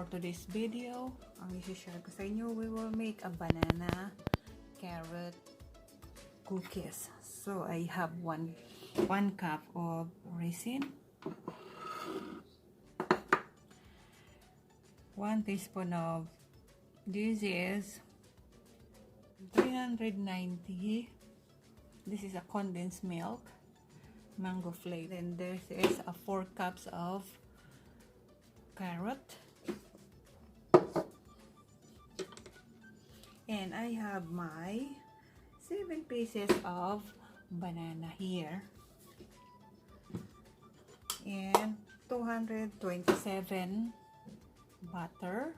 for today's video, ang i-share ko sa inyo, we will make a banana carrot cookies. So I have one cup of raisin, 1 teaspoon of, this is 390, this is a condensed milk, mango flavor. Then there is a 4 cups of carrot, and I have my 7 pieces of banana here, and 227 butter,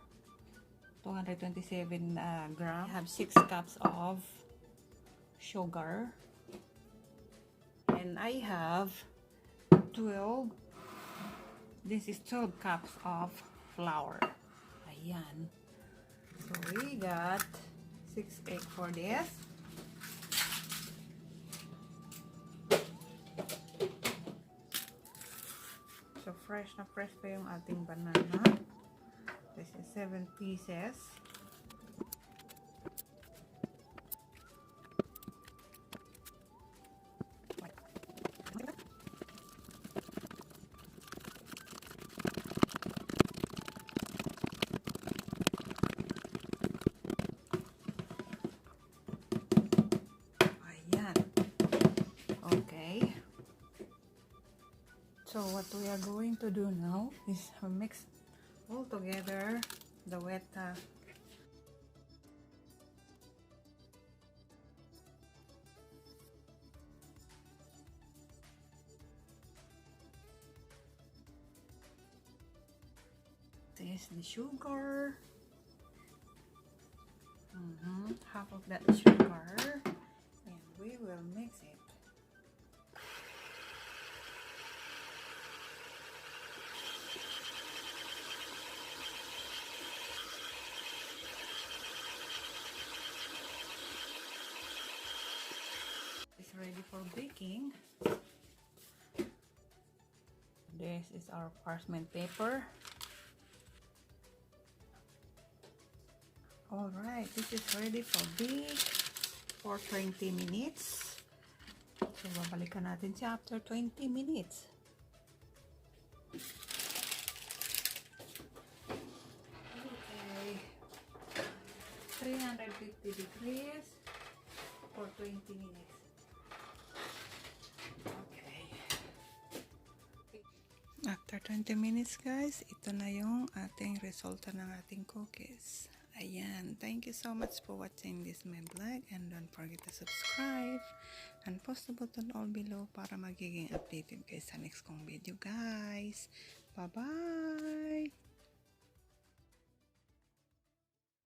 227 grams. I have 6 cups of sugar, and I have 12, this is 12 cups of flour. Ayan. So we got 6 eggs for this. So fresh na fresh pa yung ating banana. This is 7 pieces. Okay. So what we are going to do now is mix all together the wet this is the sugar, half of that sugar, and we will mix it. It's ready for baking. This is our parchment paper. Alright, this is ready for bake for 20 minutes. So, babalikan natin siya after 20 minutes. Okay. 350 degrees for 20 minutes. Okay. After 20 minutes guys, ito na yung ating resulta ng ating cookies. Ayan, thank you so much for watching this my vlog, and don't forget to subscribe and post the button all below para magiging updated kayo sa next kong video guys. Bye bye!